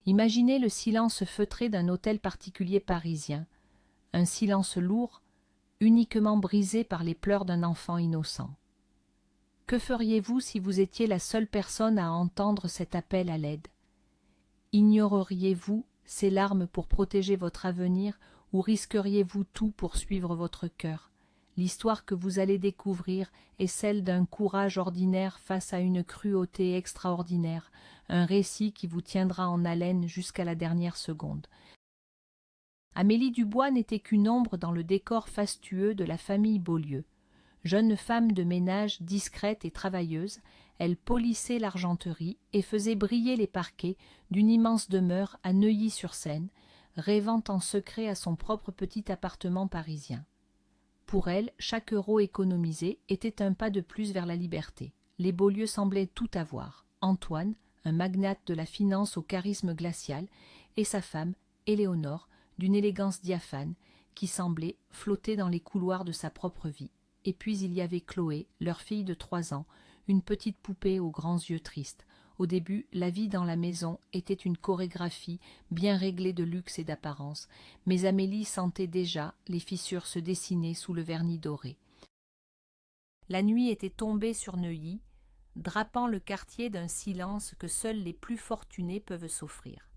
Imaginez le silence feutré d'un hôtel particulier parisien, un silence lourd, uniquement brisé par les pleurs d'un enfant innocent. Que feriez-vous si vous étiez la seule personne à entendre cet appel à l'aide? Ignoreriez-vous ces larmes pour protéger votre avenir ou risqueriez-vous tout pour suivre votre cœur? L'histoire que vous allez découvrir est celle d'un courage ordinaire face à une cruauté extraordinaire, un récit qui vous tiendra en haleine jusqu'à la dernière seconde. Amélie Dubois n'était qu'une ombre dans le décor fastueux de la famille Beaulieu. Jeune femme de ménage discrète et travailleuse, elle polissait l'argenterie et faisait briller les parquets d'une immense demeure à Neuilly-sur-Seine, rêvant en secret à son propre petit appartement parisien. Pour elle, chaque euro économisé était un pas de plus vers la liberté. Les Beaulieu semblaient tout avoir. Antoine, un magnate de la finance au charisme glacial, et sa femme, Éléonore, d'une élégance diaphane, qui semblait flotter dans les couloirs de sa propre vie. Et puis il y avait Chloé, leur fille de 3 ans, une petite poupée aux grands yeux tristes. Au début, la vie dans la maison était une chorégraphie bien réglée de luxe et d'apparence, mais Amélie sentait déjà les fissures se dessiner sous le vernis doré. La nuit était tombée sur Neuilly, drapant le quartier d'un silence que seuls les plus fortunés peuvent s'offrir.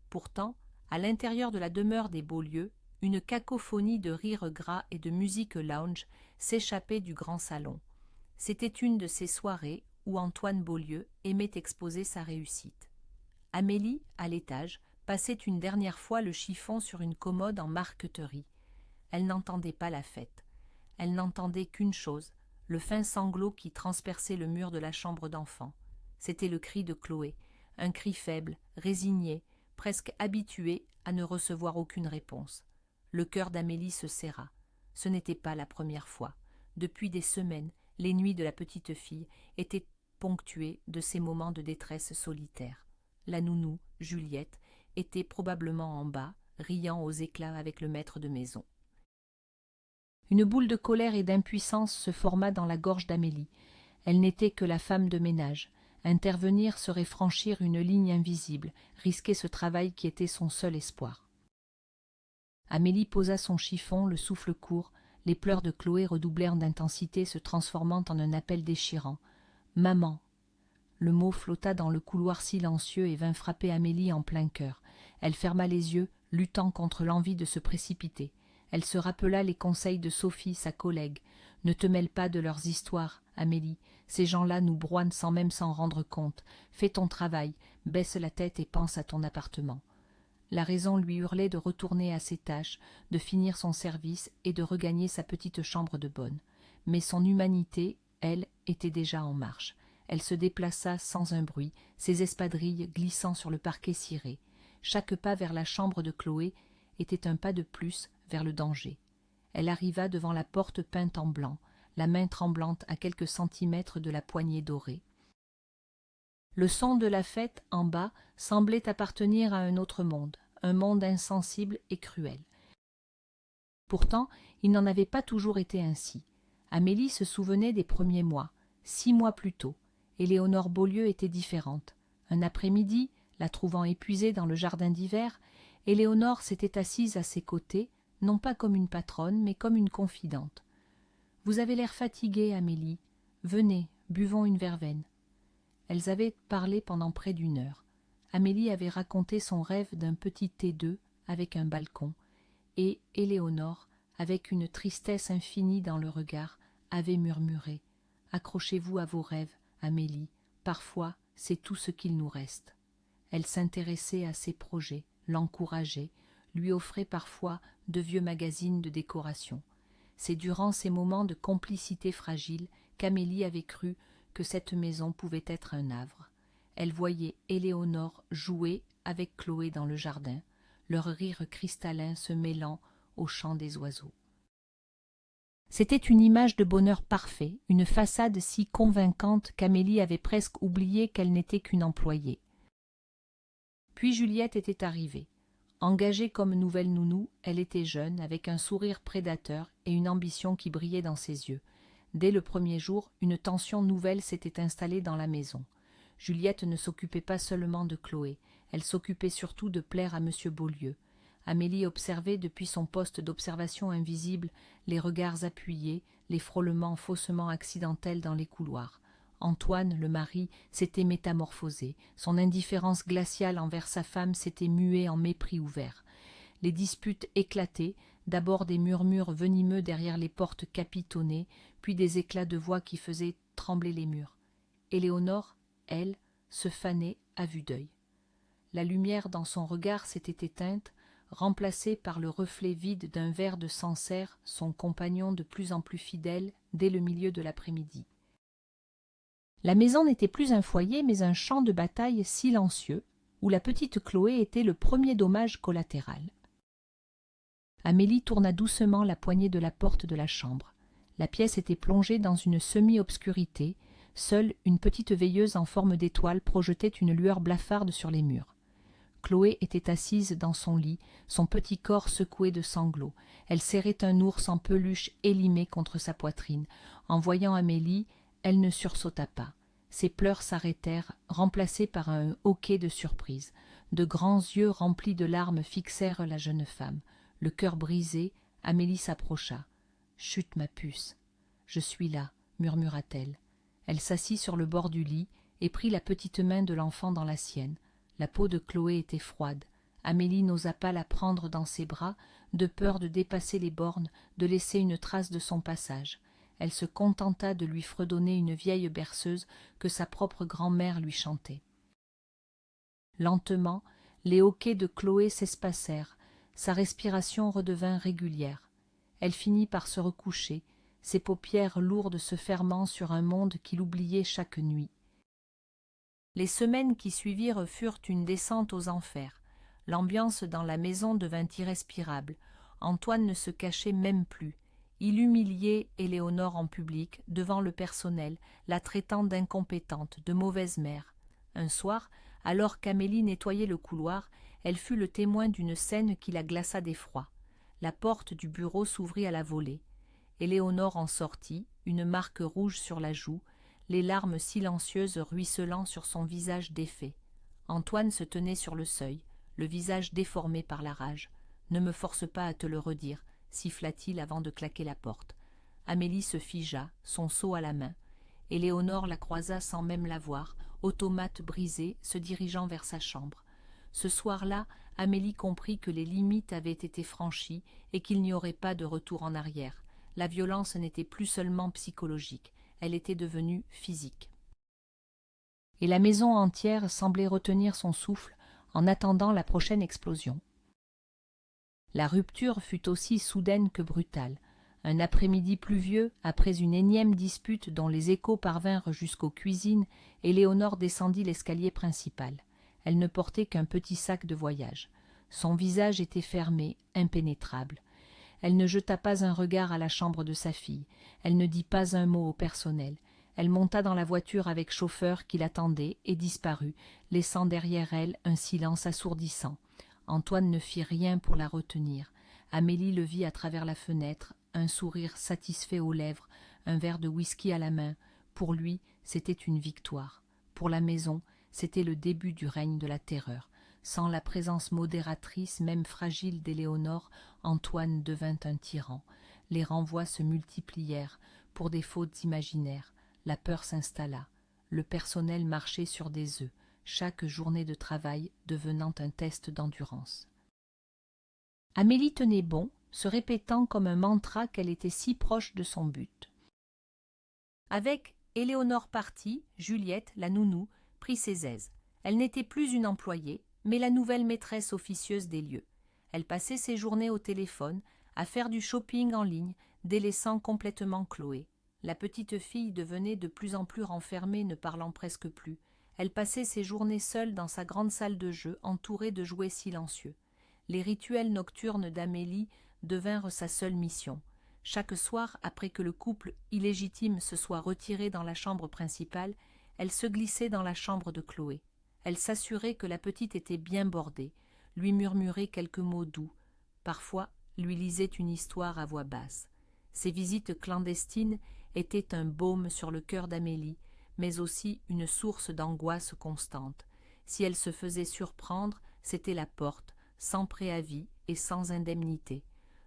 Pourtant, à l'intérieur de la demeure des Beaulieu, une cacophonie de rires gras et de musique lounge s'échappait du grand salon. C'était une de ces soirées où Antoine Beaulieu aimait exposer sa réussite. Amélie, à l'étage, passait une dernière fois le chiffon sur une commode en marqueterie. Elle n'entendait pas la fête. Elle n'entendait qu'une chose, le fin sanglot qui transperçait le mur de la chambre d'enfant. C'était le cri de Chloé, un cri faible, résigné, presque habitué à ne recevoir aucune réponse. Le cœur d'Amélie se serra. Ce n'était pas la première fois. Depuis des semaines, les nuits de la petite fille étaient ponctuées de ces moments de détresse solitaire. La nounou, Juliette, était probablement en bas, riant aux éclats avec le maître de maison. Une boule de colère et d'impuissance se forma dans la gorge d'Amélie. Elle n'était que la femme de ménage. Intervenir serait franchir une ligne invisible, risquer ce travail qui était son seul espoir. Amélie posa son chiffon, le souffle court. Les pleurs de Chloé redoublèrent d'intensité, se transformant en un appel déchirant. « Maman !» Le mot flotta dans le couloir silencieux et vint frapper Amélie en plein cœur. Elle ferma les yeux, luttant contre l'envie de se précipiter. Elle se rappela les conseils de Sophie, sa collègue. « Ne te mêle pas de leurs histoires, Amélie. Ces gens-là nous broient sans même s'en rendre compte. Fais ton travail, baisse la tête et pense à ton appartement. » La raison lui hurlait de retourner à ses tâches, de finir son service et de regagner sa petite chambre de bonne. Mais son humanité, elle, était déjà en marche. Elle se déplaça sans un bruit, ses espadrilles glissant sur le parquet ciré. Chaque pas vers la chambre de Chloé était un pas de plus vers le danger. Elle arriva devant la porte peinte en blanc, la main tremblante à quelques centimètres de la poignée dorée. Le son de la fête, en bas, semblait appartenir à un autre monde, un monde insensible et cruel. Pourtant, il n'en avait pas toujours été ainsi. Amélie se souvenait des premiers mois, 6 mois plus tôt. Éléonore Beaulieu était différente. Un après-midi, la trouvant épuisée dans le jardin d'hiver, Éléonore s'était assise à ses côtés, non pas comme une patronne, mais comme une confidente. « Vous avez l'air fatiguée, Amélie. Venez, buvons une verveine. » Elles avaient parlé pendant près d'1 heure. Amélie avait raconté son rêve d'un petit T2 avec un balcon, et Éléonore, avec une tristesse infinie dans le regard, avait murmuré « Accrochez-vous à vos rêves, Amélie, parfois c'est tout ce qu'il nous reste. » Elle s'intéressait à ses projets, l'encourageait, lui offrait parfois de vieux magazines de décoration. C'est durant ces moments de complicité fragile qu'Amélie avait cru que cette maison pouvait être un havre. Elle voyait Éléonore jouer avec Chloé dans le jardin, leur rire cristallin se mêlant au chant des oiseaux. C'était une image de bonheur parfait, une façade si convaincante qu'Amélie avait presque oublié qu'elle n'était qu'une employée. Puis Juliette était arrivée. Engagée comme nouvelle nounou, elle était jeune, avec un sourire prédateur et une ambition qui brillait dans ses yeux. Dès le premier jour, une tension nouvelle s'était installée dans la maison. Juliette ne s'occupait pas seulement de Chloé, Elle s'occupait surtout de plaire à M. Beaulieu. Amélie observait depuis son poste d'observation invisible les regards appuyés, les frôlements faussement accidentels dans les couloirs. Antoine, le mari, s'était métamorphosé. Son indifférence glaciale envers sa femme s'était muée en mépris ouvert. Les disputes éclataient, d'abord des murmures venimeux derrière les portes capitonnées, puis des éclats de voix qui faisaient trembler les murs. Éléonore, elle, se fanait à vue d'œil. La lumière dans son regard s'était éteinte, remplacée par le reflet vide d'un verre de Sancerre, son compagnon de plus en plus fidèle, dès le milieu de l'après-midi. La maison n'était plus un foyer, mais un champ de bataille silencieux, où la petite Chloé était le premier dommage collatéral. Amélie tourna doucement la poignée de la porte de la chambre. La pièce était plongée dans une semi-obscurité. Seule une petite veilleuse en forme d'étoile projetait une lueur blafarde sur les murs. Chloé était assise dans son lit, son petit corps secoué de sanglots. Elle serrait un ours en peluche élimé contre sa poitrine. En voyant Amélie, elle ne sursauta pas. Ses pleurs s'arrêtèrent, remplacés par un hoquet de surprise. De grands yeux remplis de larmes fixèrent la jeune femme. Le cœur brisé, Amélie s'approcha. « Chut, ma puce. Je suis là, murmura-t-elle. Elle s'assit sur le bord du lit et prit la petite main de l'enfant dans la sienne. La peau de Chloé était froide. Amélie n'osa pas la prendre dans ses bras, de peur de dépasser les bornes, de laisser une trace de son passage. Elle se contenta de lui fredonner une vieille berceuse que sa propre grand-mère lui chantait. Lentement, les hoquets de Chloé s'espacèrent, sa respiration redevint régulière. Elle finit par se recoucher, ses paupières lourdes se fermant sur un monde qu'il oubliait chaque nuit. Les semaines qui suivirent furent une descente aux enfers. L'ambiance dans la maison devint irrespirable. Antoine ne se cachait même plus. Il humiliait Éléonore en public, devant le personnel, la traitant d'incompétente, de mauvaise mère. Un soir, alors qu'Amélie nettoyait le couloir, elle fut le témoin d'une scène qui la glaça d'effroi. La porte du bureau s'ouvrit à la volée. Éléonore en sortit, une marque rouge sur la joue, les larmes silencieuses ruisselant sur son visage défait. Antoine se tenait sur le seuil, le visage déformé par la rage. « Ne me force pas à te le redire », siffla-t-il avant de claquer la porte. Amélie se figea, son seau à la main. Éléonore la croisa sans même la voir, automate brisé, se dirigeant vers sa chambre. Ce soir-là, Amélie comprit que les limites avaient été franchies et qu'il n'y aurait pas de retour en arrière. La violence n'était plus seulement psychologique, elle était devenue physique. Et la maison entière semblait retenir son souffle en attendant la prochaine explosion. La rupture fut aussi soudaine que brutale. Un après-midi pluvieux, après une énième dispute dont les échos parvinrent jusqu'aux cuisines, Éléonore descendit l'escalier principal. Elle ne portait qu'un petit sac de voyage. Son visage était fermé, impénétrable. Elle ne jeta pas un regard à la chambre de sa fille. Elle ne dit pas un mot au personnel. Elle monta dans la voiture avec chauffeur qui l'attendait et disparut, laissant derrière elle un silence assourdissant. Antoine ne fit rien pour la retenir. Amélie le vit à travers la fenêtre, un sourire satisfait aux lèvres, un verre de whisky à la main. Pour lui, c'était une victoire. Pour la maison, c'était le début du règne de la terreur. Sans la présence modératrice, même fragile d'Éléonore, Antoine devint un tyran. Les renvois se multiplièrent pour des fautes imaginaires. La peur s'installa. Le personnel marchait sur des œufs, chaque journée de travail devenant un test d'endurance. Amélie tenait bon, se répétant comme un mantra qu'elle était si proche de son but. Avec Éléonore partie, Juliette, la nounou, prit ses aises. Elle n'était plus une employée, mais la nouvelle maîtresse officieuse des lieux. Elle passait ses journées au téléphone, à faire du shopping en ligne, délaissant complètement Chloé. La petite fille devenait de plus en plus renfermée, ne parlant presque plus. Elle passait ses journées seule dans sa grande salle de jeu, entourée de jouets silencieux. Les rituels nocturnes d'Amélie devinrent sa seule mission. Chaque soir, après que le couple illégitime se soit retiré dans la chambre principale, elle se glissait dans la chambre de Chloé. Elle s'assurait que la petite était bien bordée, lui murmurait quelques mots doux. Parfois, lui lisait une histoire à voix basse. Ces visites clandestines étaient un baume sur le cœur d'Amélie, mais aussi une source d'angoisse constante. Si elle se faisait surprendre, c'était la porte, sans préavis et sans indemnité.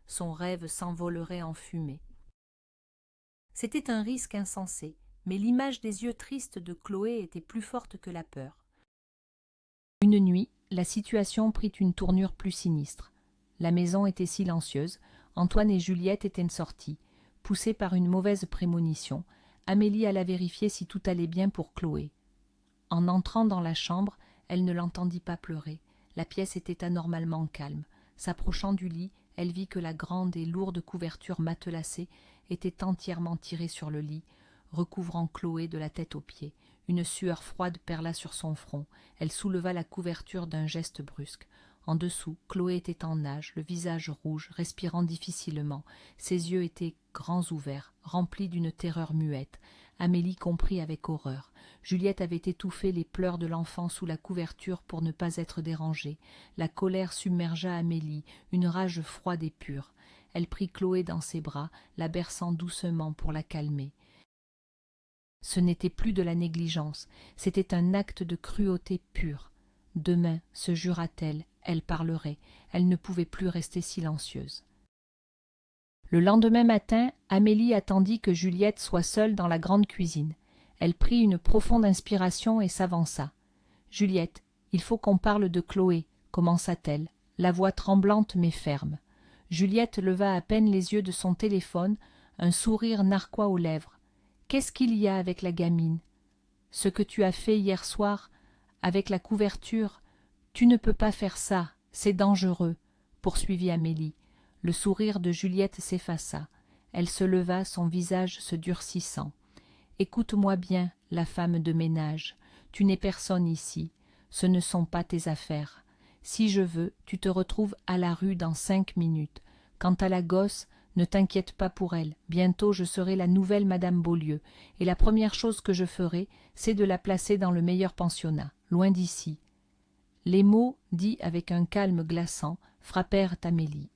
Son rêve s'envolerait en fumée. C'était un risque insensé, mais l'image des yeux tristes de Chloé était plus forte que la peur. Une nuit, la situation prit une tournure plus sinistre. La maison était silencieuse, Antoine et Juliette étaient sortis. Poussée par une mauvaise prémonition, Amélie alla vérifier si tout allait bien pour Chloé. En entrant dans la chambre, elle ne l'entendit pas pleurer. La pièce était anormalement calme. S'approchant du lit, elle vit que la grande et lourde couverture matelassée était entièrement tirée sur le lit, recouvrant Chloé de la tête aux pieds. Une sueur froide perla sur son front. Elle souleva la couverture d'un geste brusque. En dessous, Chloé était en nage, le visage rouge, respirant difficilement. Ses yeux étaient grands ouverts, remplis d'une terreur muette. Amélie comprit avec horreur. Juliette avait étouffé les pleurs de l'enfant sous la couverture pour ne pas être dérangée. La colère submergea Amélie, une rage froide et pure. Elle prit Chloé dans ses bras, la berçant doucement pour la calmer. Ce n'était plus de la négligence, c'était un acte de cruauté pure. Demain, se jura-t-elle, elle parlerait, elle ne pouvait plus rester silencieuse. Le lendemain matin, Amélie attendit que Juliette soit seule dans la grande cuisine. Elle prit une profonde inspiration et s'avança. « Juliette, il faut qu'on parle de Chloé, » commença-t-elle, la voix tremblante mais ferme. Juliette leva à peine les yeux de son téléphone, un sourire narquois aux lèvres. « Qu'est-ce qu'il y a avec la gamine ? Ce que tu as fait hier soir, avec la couverture, tu ne peux pas faire ça, c'est dangereux, » poursuivit Amélie. Le sourire de Juliette s'effaça. Elle se leva, son visage se durcissant. « Écoute-moi bien, la femme de ménage. Tu n'es personne ici. Ce ne sont pas tes affaires. Si je veux, tu te retrouves à la rue dans 5 minutes. Quant à la gosse, ne t'inquiète pas pour elle. Bientôt je serai la nouvelle Madame Beaulieu, et la première chose que je ferai, c'est de la placer dans le meilleur pensionnat, loin d'ici. » Les mots, dits avec un calme glaçant, frappèrent Amélie.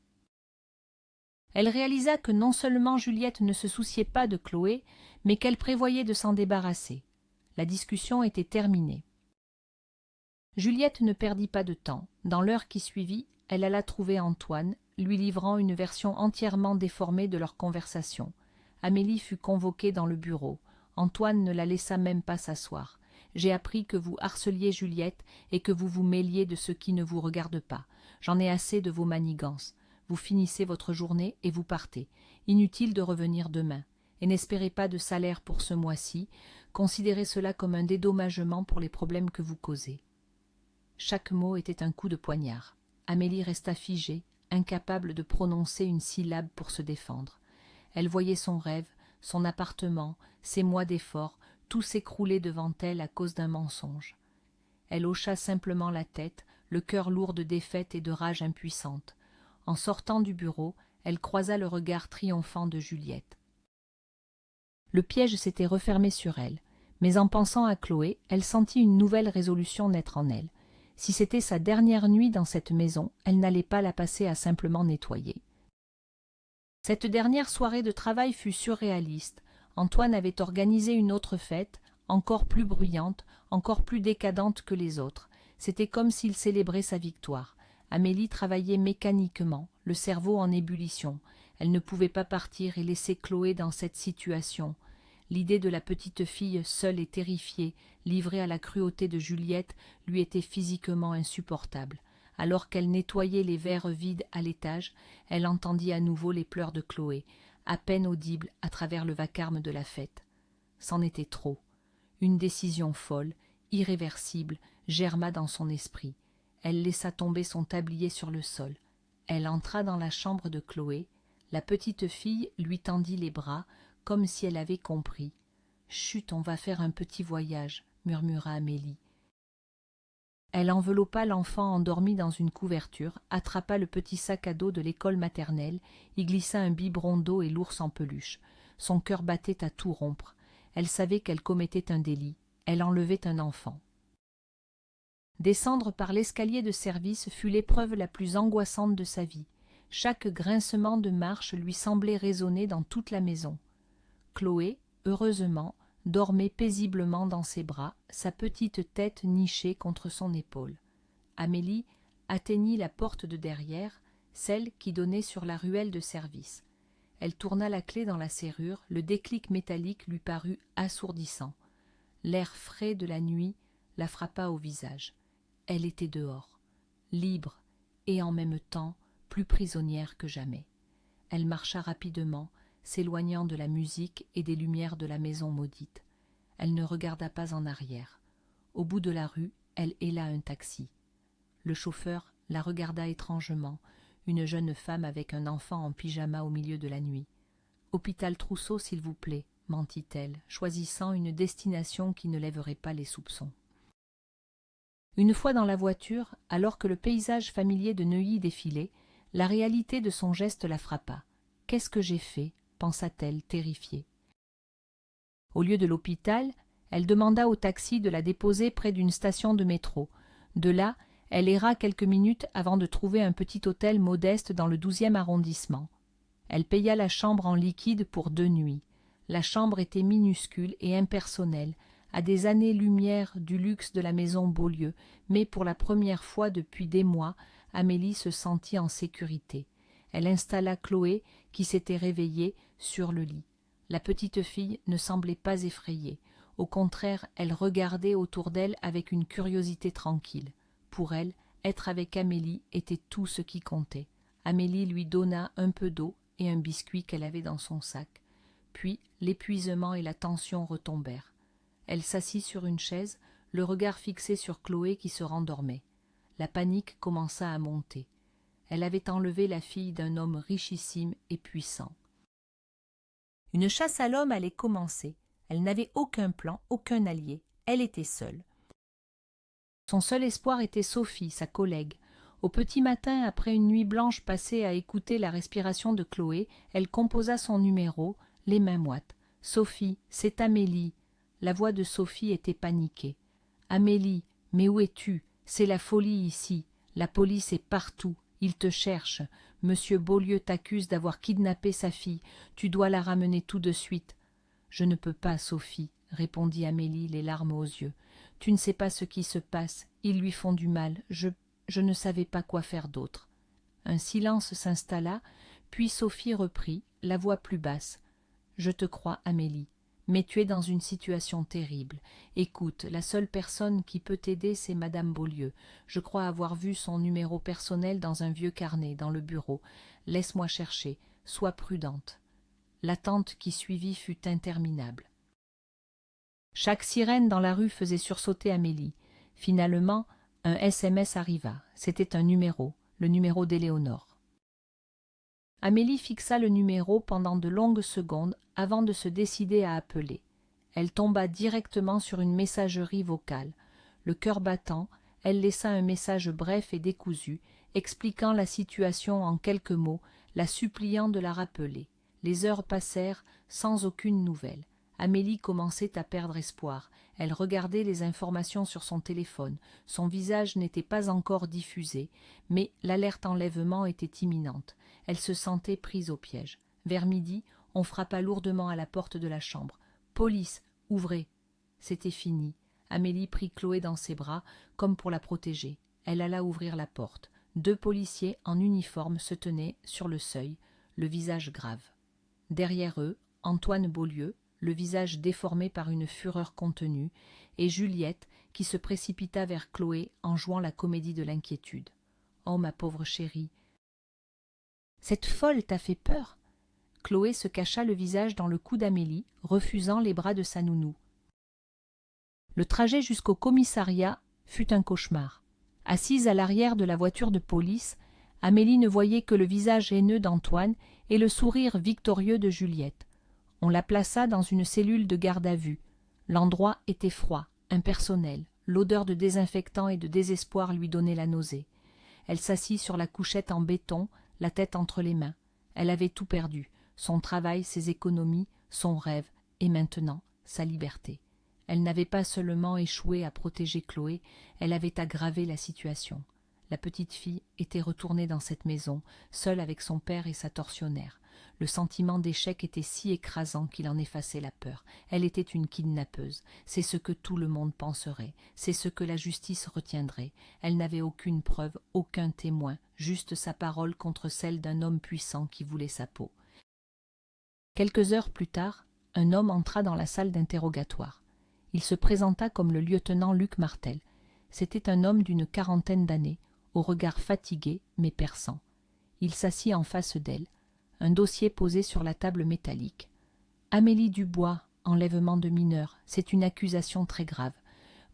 Elle réalisa que non seulement Juliette ne se souciait pas de Chloé, mais qu'elle prévoyait de s'en débarrasser. La discussion était terminée. Juliette ne perdit pas de temps. Dans l'heure qui suivit, elle alla trouver Antoine, lui livrant une version entièrement déformée de leur conversation. Amélie fut convoquée dans le bureau. Antoine ne la laissa même pas s'asseoir. « J'ai appris que vous harceliez Juliette et que vous vous mêliez de ce qui ne vous regarde pas. J'en ai assez de vos manigances. Vous finissez votre journée et vous partez. Inutile de revenir demain. Et n'espérez pas de salaire pour ce mois-ci. Considérez cela comme un dédommagement pour les problèmes que vous causez. » Chaque mot était un coup de poignard. Amélie resta figée, incapable de prononcer une syllabe pour se défendre. Elle voyait son rêve, son appartement, ses mois d'efforts, tout s'écrouler devant elle à cause d'un mensonge. Elle hocha simplement la tête, le cœur lourd de défaite et de rage impuissante. En sortant du bureau, elle croisa le regard triomphant de Juliette. Le piège s'était refermé sur elle, mais en pensant à Chloé, elle sentit une nouvelle résolution naître en elle. Si c'était sa dernière nuit dans cette maison, elle n'allait pas la passer à simplement nettoyer. Cette dernière soirée de travail fut surréaliste. Antoine avait organisé une autre fête, encore plus bruyante, encore plus décadente que les autres. C'était comme s'il célébrait sa victoire. Amélie travaillait mécaniquement, le cerveau en ébullition. Elle ne pouvait pas partir et laisser Chloé dans cette situation. L'idée de la petite fille, seule et terrifiée, livrée à la cruauté de Juliette, lui était physiquement insupportable. Alors qu'elle nettoyait les verres vides à l'étage, elle entendit à nouveau les pleurs de Chloé, à peine audibles à travers le vacarme de la fête. C'en était trop. Une décision folle, irréversible, germa dans son esprit. Elle laissa tomber son tablier sur le sol. Elle entra dans la chambre de Chloé. La petite fille lui tendit les bras, comme si elle avait compris. « Chut, on va faire un petit voyage » murmura Amélie. Elle enveloppa l'enfant endormi dans une couverture, attrapa le petit sac à dos de l'école maternelle, y glissa un biberon d'eau et l'ours en peluche. Son cœur battait à tout rompre. Elle savait qu'elle commettait un délit. Elle enlevait un enfant. Descendre par l'escalier de service fut l'épreuve la plus angoissante de sa vie. Chaque grincement de marche lui semblait résonner dans toute la maison. Chloé, heureusement, dormait paisiblement dans ses bras, sa petite tête nichée contre son épaule. Amélie atteignit la porte de derrière, celle qui donnait sur la ruelle de service. Elle tourna la clé dans la serrure, le déclic métallique lui parut assourdissant. L'air frais de la nuit la frappa au visage. Elle était dehors, libre et en même temps plus prisonnière que jamais. Elle marcha rapidement, s'éloignant de la musique et des lumières de la maison maudite. Elle ne regarda pas en arrière. Au bout de la rue, elle héla un taxi. Le chauffeur la regarda étrangement, une jeune femme avec un enfant en pyjama au milieu de la nuit. « Hôpital Trousseau, s'il vous plaît », mentit-elle, choisissant une destination qui ne lèverait pas les soupçons. Une fois dans la voiture, alors que le paysage familier de Neuilly défilait, la réalité de son geste la frappa. « Qu'est-ce que j'ai fait ?» pensa-t-elle, terrifiée. Au lieu de l'hôpital, elle demanda au taxi de la déposer près d'une station de métro. De là, elle erra quelques minutes avant de trouver un petit hôtel modeste dans le 12e arrondissement. Elle paya la chambre en liquide pour 2 nuits. La chambre était minuscule et impersonnelle, à des années-lumière du luxe de la maison Beaulieu, mais pour la première fois depuis des mois, Amélie se sentit en sécurité. Elle installa Chloé, qui s'était réveillée, sur le lit. La petite fille ne semblait pas effrayée. Au contraire, elle regardait autour d'elle avec une curiosité tranquille. Pour elle, être avec Amélie était tout ce qui comptait. Amélie lui donna un peu d'eau et un biscuit qu'elle avait dans son sac. Puis l'épuisement et la tension retombèrent. Elle s'assit sur une chaise, le regard fixé sur Chloé qui se rendormait. La panique commença à monter. Elle avait enlevé la fille d'un homme richissime et puissant. Une chasse à l'homme allait commencer. Elle n'avait aucun plan, aucun allié. Elle était seule. Son seul espoir était Sophie, sa collègue. Au petit matin, après une nuit blanche passée à écouter la respiration de Chloé, elle composa son numéro, les mains moites. « Sophie, c'est Amélie. » La voix de Sophie était paniquée. « Amélie, mais où es-tu? C'est la folie ici. La police est partout. Ils te cherchent. Monsieur Beaulieu t'accuse d'avoir kidnappé sa fille. Tu dois la ramener tout de suite. »« Je ne peux pas, Sophie, » répondit Amélie, les larmes aux yeux. « Tu ne sais pas ce qui se passe. Ils lui font du mal. Je ne savais pas quoi faire d'autre. » Un silence s'installa, puis Sophie reprit, la voix plus basse. « Je te crois, Amélie, mais tu es dans une situation terrible. Écoute, la seule personne qui peut t'aider, c'est Madame Beaulieu. Je crois avoir vu son numéro personnel dans un vieux carnet, dans le bureau. Laisse-moi chercher. Sois prudente. » L'attente qui suivit fut interminable. Chaque sirène dans la rue faisait sursauter Amélie. Finalement, un SMS arriva. C'était un numéro, le numéro d'Éléonore. Amélie fixa le numéro pendant de longues secondes avant de se décider à appeler. Elle tomba directement sur une messagerie vocale. Le cœur battant, elle laissa un message bref et décousu, expliquant la situation en quelques mots, la suppliant de la rappeler. Les heures passèrent sans aucune nouvelle. Amélie commençait à perdre espoir. Elle regardait les informations sur son téléphone. Son visage n'était pas encore diffusé, mais l'alerte enlèvement était imminente. Elle se sentait prise au piège. Vers midi, on frappa lourdement à la porte de la chambre. « Police, ouvrez !» C'était fini. Amélie prit Chloé dans ses bras, comme pour la protéger. Elle alla ouvrir la porte. 2 policiers en uniforme se tenaient sur le seuil, le visage grave. Derrière eux, Antoine Beaulieu, le visage déformé par une fureur contenue, et Juliette, qui se précipita vers Chloé en jouant la comédie de l'inquiétude. « Oh, ma pauvre chérie !»« Cette folle t'a fait peur ?» Chloé se cacha le visage dans le cou d'Amélie, refusant les bras de sa nounou. Le trajet jusqu'au commissariat fut un cauchemar. Assise à l'arrière de la voiture de police, Amélie ne voyait que le visage haineux d'Antoine et le sourire victorieux de Juliette. On la plaça dans une cellule de garde à vue. L'endroit était froid, impersonnel. L'odeur de désinfectant et de désespoir lui donnait la nausée. Elle s'assit sur la couchette en béton, la tête entre les mains. Elle avait tout perdu, son travail, ses économies, son rêve, et maintenant sa liberté. Elle n'avait pas seulement échoué à protéger Chloé, elle avait aggravé la situation. La petite fille était retournée dans cette maison, seule avec son père et sa tortionnaire. Le sentiment d'échec était si écrasant qu'il en effaçait la peur. Elle était une kidnappeuse. C'est ce que tout le monde penserait. C'est ce que la justice retiendrait. Elle n'avait aucune preuve, aucun témoin, juste sa parole contre celle d'un homme puissant qui voulait sa peau. Quelques heures plus tard, un homme entra dans la salle d'interrogatoire. Il se présenta comme le lieutenant Luc Martel. C'était un homme d'une quarantaine d'années, au regard fatigué mais perçant. Il s'assit en face d'elle, un dossier posé sur la table métallique. « Amélie Dubois, enlèvement de mineur, c'est une accusation très grave.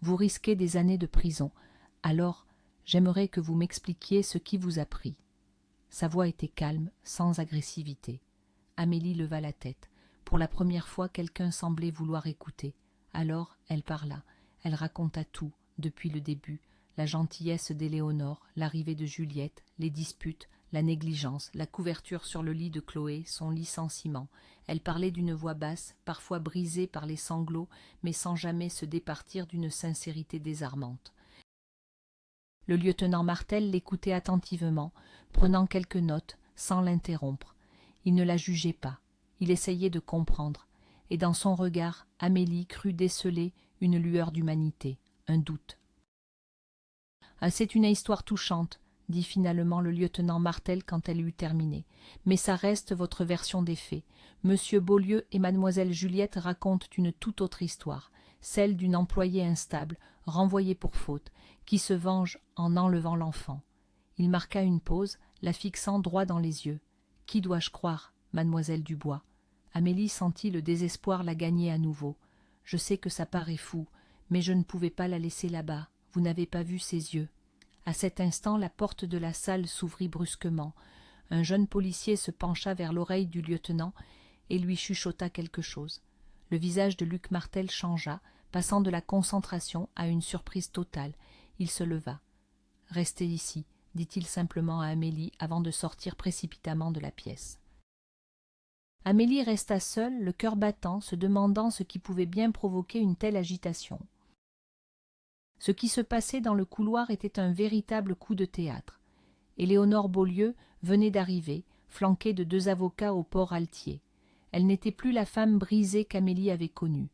Vous risquez des années de prison. Alors, j'aimerais que vous m'expliquiez ce qui vous a pris. » Sa voix était calme, sans agressivité. Amélie leva la tête. Pour la première fois, quelqu'un semblait vouloir écouter. Alors, elle parla. Elle raconta tout, depuis le début. La gentillesse d'Éléonore, l'arrivée de Juliette, les disputes, la négligence, la couverture sur le lit de Chloé, son licenciement. Elle parlait d'une voix basse, parfois brisée par les sanglots, mais sans jamais se départir d'une sincérité désarmante. Le lieutenant Martel l'écoutait attentivement, prenant quelques notes, sans l'interrompre. Il ne la jugeait pas, il essayait de comprendre, et dans son regard, Amélie crut déceler une lueur d'humanité, un doute. « Ah, c'est une histoire touchante, » dit finalement le lieutenant Martel quand elle eut terminé. « Mais ça reste votre version des faits. Monsieur Beaulieu et mademoiselle Juliette racontent une toute autre histoire, celle d'une employée instable, renvoyée pour faute, qui se venge en enlevant l'enfant. » Il marqua une pause, la fixant droit dans les yeux. « Qui dois-je croire, mademoiselle Dubois ?» Amélie sentit le désespoir la gagner à nouveau. « Je sais que ça paraît fou, mais je ne pouvais pas la laisser là-bas. Vous n'avez pas vu ses yeux. » À cet instant, la porte de la salle s'ouvrit brusquement. Un jeune policier se pencha vers l'oreille du lieutenant et lui chuchota quelque chose. Le visage de Luc Martel changea, passant de la concentration à une surprise totale. Il se leva. « Restez ici, » dit-il simplement à Amélie avant de sortir précipitamment de la pièce. Amélie resta seule, le cœur battant, se demandant ce qui pouvait bien provoquer une telle agitation. Ce qui se passait dans le couloir était un véritable coup de théâtre. Éléonore Beaulieu venait d'arriver, flanquée de 2 avocats au port altier. Elle n'était plus la femme brisée qu'Amélie avait connue.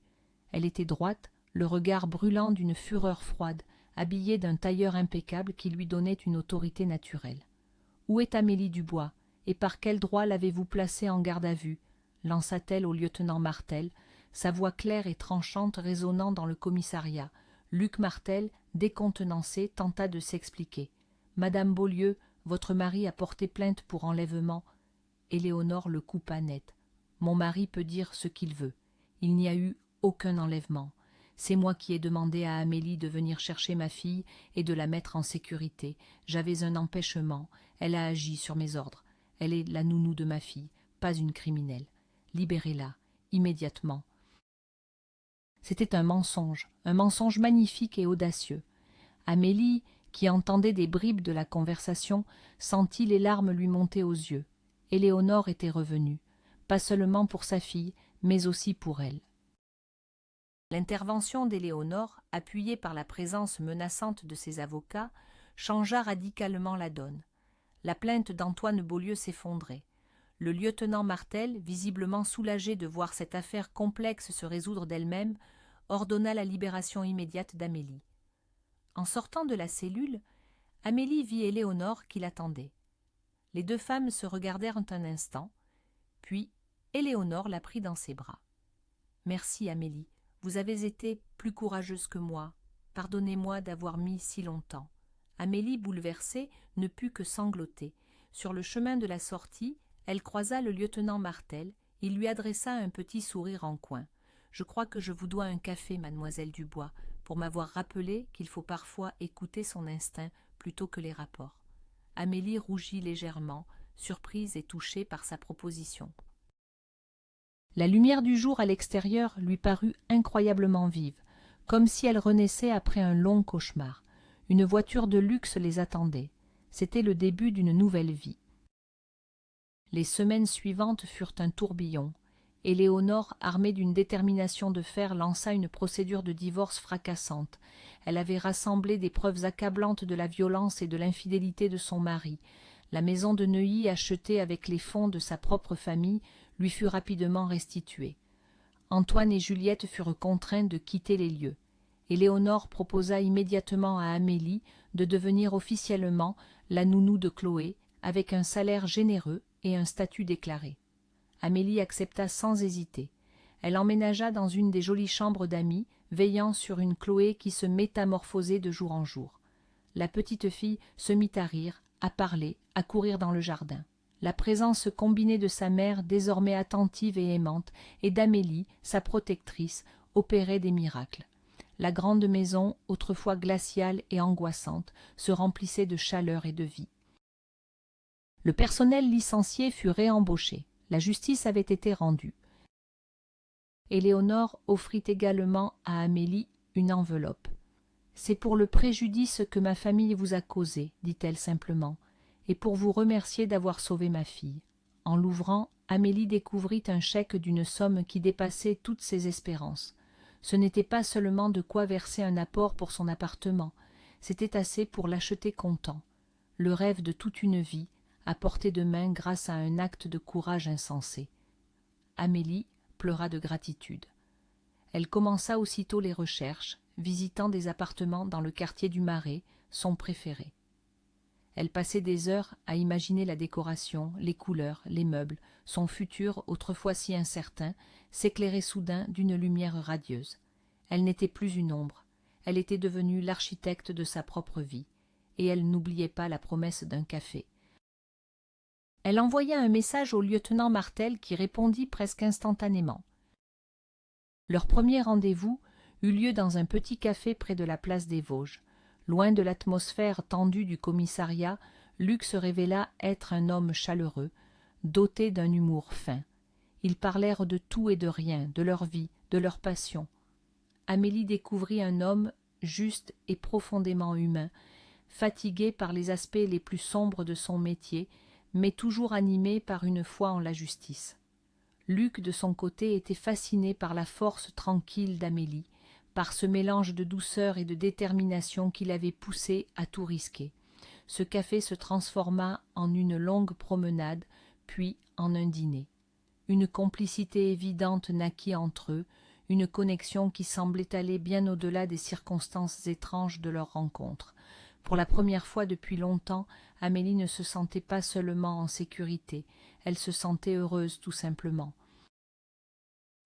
Elle était droite, le regard brûlant d'une fureur froide, habillée d'un tailleur impeccable qui lui donnait une autorité naturelle. « Où est Amélie Dubois, et par quel droit l'avez-vous placée en garde à vue ?» lança-t-elle au lieutenant Martel, sa voix claire et tranchante résonnant dans le commissariat. Luc Martel, décontenancé, tenta de s'expliquer. « Madame Beaulieu, votre mari a porté plainte pour enlèvement. » Éléonore le coupa net. « Mon mari peut dire ce qu'il veut. Il n'y a eu aucun enlèvement. C'est moi qui ai demandé à Amélie de venir chercher ma fille et de la mettre en sécurité. J'avais un empêchement. Elle a agi sur mes ordres. Elle est la nounou de ma fille, pas une criminelle. Libérez-la, immédiatement. » C'était un mensonge magnifique et audacieux. Amélie, qui entendait des bribes de la conversation, sentit les larmes lui monter aux yeux. Éléonore était revenue, pas seulement pour sa fille, mais aussi pour elle. L'intervention d'Éléonore, appuyée par la présence menaçante de ses avocats, changea radicalement la donne. La plainte d'Antoine Beaulieu s'effondrait. Le lieutenant Martel, visiblement soulagé de voir cette affaire complexe se résoudre d'elle-même, ordonna la libération immédiate d'Amélie. En sortant de la cellule, Amélie vit Éléonore qui l'attendait. Les 2 femmes se regardèrent un instant, puis Éléonore la prit dans ses bras. « Merci, Amélie, vous avez été plus courageuse que moi. Pardonnez-moi d'avoir mis si longtemps. » Amélie, bouleversée, ne put que sangloter. Sur le chemin de la sortie, elle croisa le lieutenant Martel. Il lui adressa un petit sourire en coin. « Je crois que je vous dois un café, mademoiselle Dubois, pour m'avoir rappelé qu'il faut parfois écouter son instinct plutôt que les rapports. » Amélie rougit légèrement, surprise et touchée par sa proposition. La lumière du jour à l'extérieur lui parut incroyablement vive, comme si elle renaissait après un long cauchemar. Une voiture de luxe les attendait. C'était le début d'une nouvelle vie. Les semaines suivantes furent un tourbillon. Éléonore, armée d'une détermination de fer, lança une procédure de divorce fracassante. Elle avait rassemblé des preuves accablantes de la violence et de l'infidélité de son mari. La maison de Neuilly, achetée avec les fonds de sa propre famille, lui fut rapidement restituée. Antoine et Juliette furent contraints de quitter les lieux. Éléonore proposa immédiatement à Amélie de devenir officiellement la nounou de Chloé, avec un salaire généreux et un statut déclaré. Amélie accepta sans hésiter. Elle emménagea dans une des jolies chambres d'amis, veillant sur une Chloé qui se métamorphosait de jour en jour. La petite fille se mit à rire, à parler, à courir dans le jardin. La présence combinée de sa mère, désormais attentive et aimante, et d'Amélie, sa protectrice, opérait des miracles. La grande maison, autrefois glaciale et angoissante, se remplissait de chaleur et de vie. Le personnel licencié fut réembauché. La justice avait été rendue. Éléonore offrit également à Amélie une enveloppe. « C'est pour le préjudice que ma famille vous a causé, dit-elle simplement, et pour vous remercier d'avoir sauvé ma fille. » En l'ouvrant, Amélie découvrit un chèque d'une somme qui dépassait toutes ses espérances. Ce n'était pas seulement de quoi verser un apport pour son appartement, c'était assez pour l'acheter comptant. Le rêve de toute une vie, à portée de main grâce à un acte de courage insensé. Amélie pleura de gratitude. Elle commença aussitôt les recherches, visitant des appartements dans le quartier du Marais, son préféré. Elle passait des heures à imaginer la décoration, les couleurs, les meubles. Son futur, autrefois si incertain, s'éclairait soudain d'une lumière radieuse. Elle n'était plus une ombre, elle était devenue l'architecte de sa propre vie, et elle n'oubliait pas la promesse d'un café. Elle envoya un message au lieutenant Martel qui répondit presque instantanément. Leur premier rendez-vous eut lieu dans un petit café près de la place des Vosges. Loin de l'atmosphère tendue du commissariat, Luc se révéla être un homme chaleureux, doté d'un humour fin. Ils parlèrent de tout et de rien, de leur vie, de leur passion. Amélie découvrit un homme juste et profondément humain, fatigué par les aspects les plus sombres de son métier, mais toujours animé par une foi en la justice. Luc, de son côté, était fasciné par la force tranquille d'Amélie, par ce mélange de douceur et de détermination qui l'avait poussé à tout risquer. Ce café se transforma en une longue promenade, puis en un dîner. Une complicité évidente naquit entre eux, une connexion qui semblait aller bien au-delà des circonstances étranges de leur rencontre. Pour la première fois depuis longtemps, Amélie ne se sentait pas seulement en sécurité, elle se sentait heureuse tout simplement.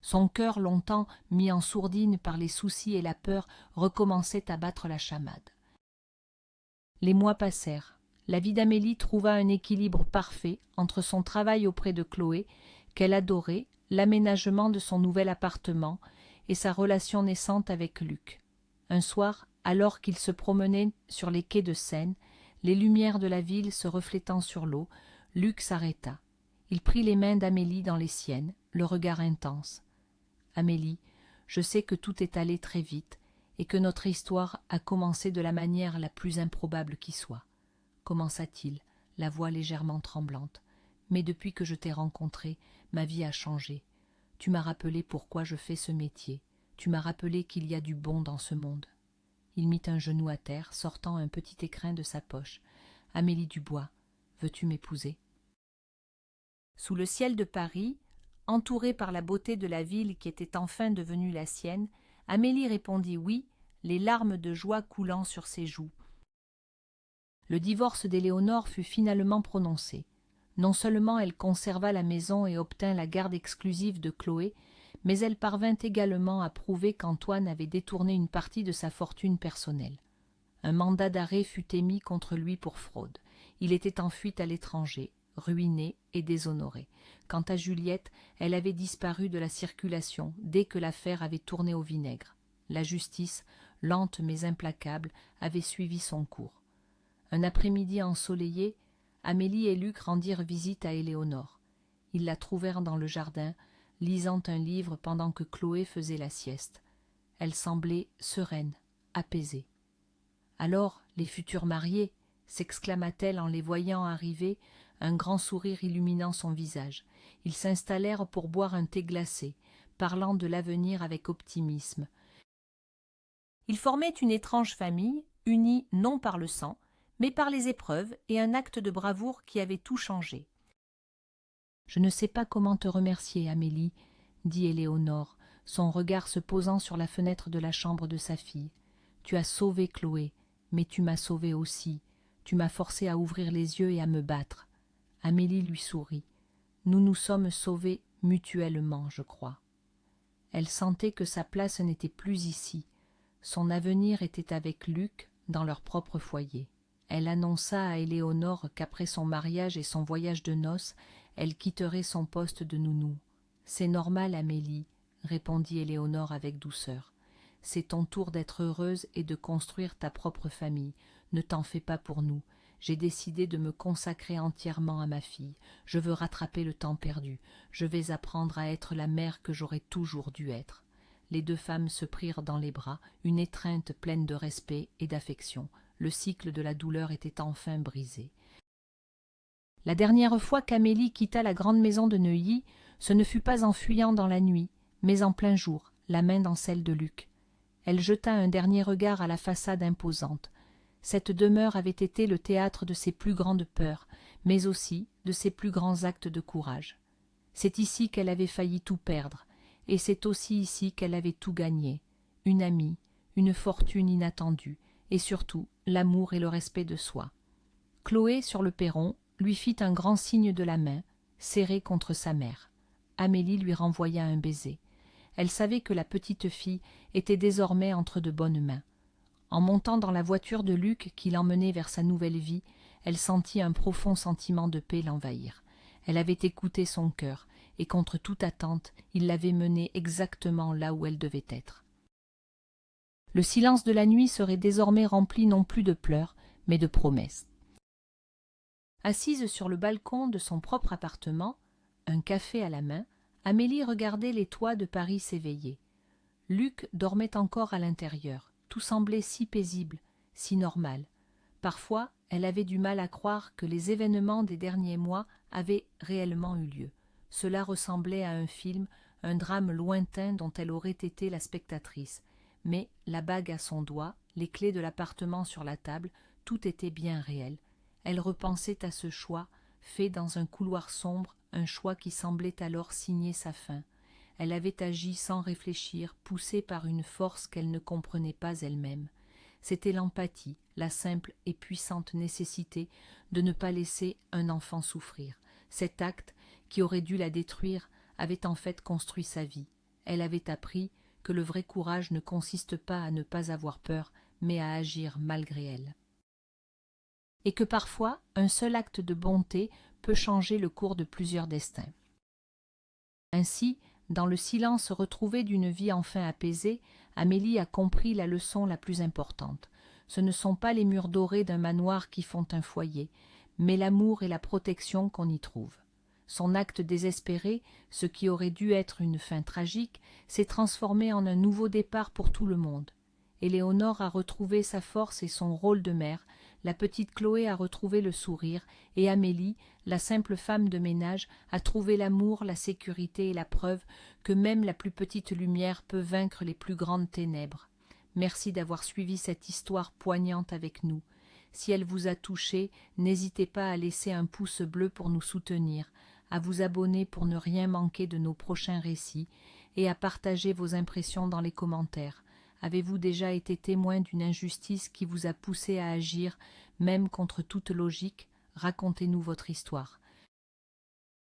Son cœur, longtemps mis en sourdine par les soucis et la peur, recommençait à battre la chamade. Les mois passèrent. La vie d'Amélie trouva un équilibre parfait entre son travail auprès de Chloé, qu'elle adorait, l'aménagement de son nouvel appartement et sa relation naissante avec Luc. Un soir, alors qu'il se promenait sur les quais de Seine, les lumières de la ville se reflétant sur l'eau, Luc s'arrêta. Il prit les mains d'Amélie dans les siennes, le regard intense. « Amélie, je sais que tout est allé très vite et que notre histoire a commencé de la manière la plus improbable qui soit. » Commença-t-il, la voix légèrement tremblante. « Mais depuis que je t'ai rencontrée, ma vie a changé. Tu m'as rappelé pourquoi je fais ce métier. Tu m'as rappelé qu'il y a du bon dans ce monde. » Il mit un genou à terre, sortant un petit écrin de sa poche. « Amélie Dubois, veux-tu m'épouser ?» Sous le ciel de Paris, entourée par la beauté de la ville qui était enfin devenue la sienne, Amélie répondit oui, les larmes de joie coulant sur ses joues. Le divorce d'Éléonore fut finalement prononcé. Non seulement elle conserva la maison et obtint la garde exclusive de Chloé, mais elle parvint également à prouver qu'Antoine avait détourné une partie de sa fortune personnelle. Un mandat d'arrêt fut émis contre lui pour fraude. Il était en fuite à l'étranger, ruiné et déshonoré. Quant à Juliette, elle avait disparu de la circulation dès que l'affaire avait tourné au vinaigre. La justice, lente mais implacable, avait suivi son cours. Un après-midi ensoleillé, Amélie et Luc rendirent visite à Éléonore. Ils la trouvèrent dans le jardin, lisant un livre pendant que Chloé faisait la sieste. Elle semblait sereine, apaisée. « Alors, les futurs mariés !» s'exclama-t-elle en les voyant arriver, un grand sourire illuminant son visage. Ils s'installèrent pour boire un thé glacé, parlant de l'avenir avec optimisme. Ils formaient une étrange famille, unie non par le sang, mais par les épreuves et un acte de bravoure qui avait tout changé. « Je ne sais pas comment te remercier, Amélie, » dit Éléonore, son regard se posant sur la fenêtre de la chambre de sa fille. « Tu as sauvé Chloé, mais tu m'as sauvée aussi. Tu m'as forcée à ouvrir les yeux et à me battre. » Amélie lui sourit. « Nous nous sommes sauvés mutuellement, je crois. » Elle sentait que sa place n'était plus ici. Son avenir était avec Luc, dans leur propre foyer. Elle annonça à Éléonore qu'après son mariage et son voyage de noces, elle quitterait son poste de nounou. « C'est normal, Amélie, » répondit Éléonore avec douceur. « C'est ton tour d'être heureuse et de construire ta propre famille. Ne t'en fais pas pour nous. J'ai décidé de me consacrer entièrement à ma fille. Je veux rattraper le temps perdu. Je vais apprendre à être la mère que j'aurais toujours dû être. » Les deux femmes se prirent dans les bras, une étreinte pleine de respect et d'affection. Le cycle de la douleur était enfin brisé. La dernière fois qu'Amélie quitta la grande maison de Neuilly, ce ne fut pas en fuyant dans la nuit, mais en plein jour, la main dans celle de Luc. Elle jeta un dernier regard à la façade imposante. Cette demeure avait été le théâtre de ses plus grandes peurs, mais aussi de ses plus grands actes de courage. C'est ici qu'elle avait failli tout perdre, et c'est aussi ici qu'elle avait tout gagné, une amie, une fortune inattendue, et surtout l'amour et le respect de soi. Chloé, sur le perron, lui fit un grand signe de la main, serrée contre sa mère. Amélie lui renvoya un baiser. Elle savait que la petite fille était désormais entre de bonnes mains. En montant dans la voiture de Luc qui l'emmenait vers sa nouvelle vie, elle sentit un profond sentiment de paix l'envahir. Elle avait écouté son cœur, et contre toute attente, il l'avait menée exactement là où elle devait être. Le silence de la nuit serait désormais rempli non plus de pleurs, mais de promesses. Assise sur le balcon de son propre appartement, un café à la main, Amélie regardait les toits de Paris s'éveiller. Luc dormait encore à l'intérieur. Tout semblait si paisible, si normal. Parfois, elle avait du mal à croire que les événements des derniers mois avaient réellement eu lieu. Cela ressemblait à un film, un drame lointain dont elle aurait été la spectatrice. Mais la bague à son doigt, les clés de l'appartement sur la table, tout était bien réel. Elle repensait à ce choix, fait dans un couloir sombre, un choix qui semblait alors signer sa fin. Elle avait agi sans réfléchir, poussée par une force qu'elle ne comprenait pas elle-même. C'était l'empathie, la simple et puissante nécessité de ne pas laisser un enfant souffrir. Cet acte, qui aurait dû la détruire, avait en fait construit sa vie. Elle avait appris que le vrai courage ne consiste pas à ne pas avoir peur, mais à agir malgré elle. Et que parfois, un seul acte de bonté peut changer le cours de plusieurs destins. Ainsi, dans le silence retrouvé d'une vie enfin apaisée, Amélie a compris la leçon la plus importante. Ce ne sont pas les murs dorés d'un manoir qui font un foyer, mais l'amour et la protection qu'on y trouve. Son acte désespéré, ce qui aurait dû être une fin tragique, s'est transformé en un nouveau départ pour tout le monde. Éléonore a retrouvé sa force et son rôle de mère, la petite Chloé a retrouvé le sourire, et Amélie, la simple femme de ménage, a trouvé l'amour, la sécurité et la preuve que même la plus petite lumière peut vaincre les plus grandes ténèbres. Merci d'avoir suivi cette histoire poignante avec nous. Si elle vous a touché, n'hésitez pas à laisser un pouce bleu pour nous soutenir, à vous abonner pour ne rien manquer de nos prochains récits, et à partager vos impressions dans les commentaires. Avez-vous déjà été témoin d'une injustice qui vous a poussé à agir, même contre toute logique? Racontez-nous votre histoire.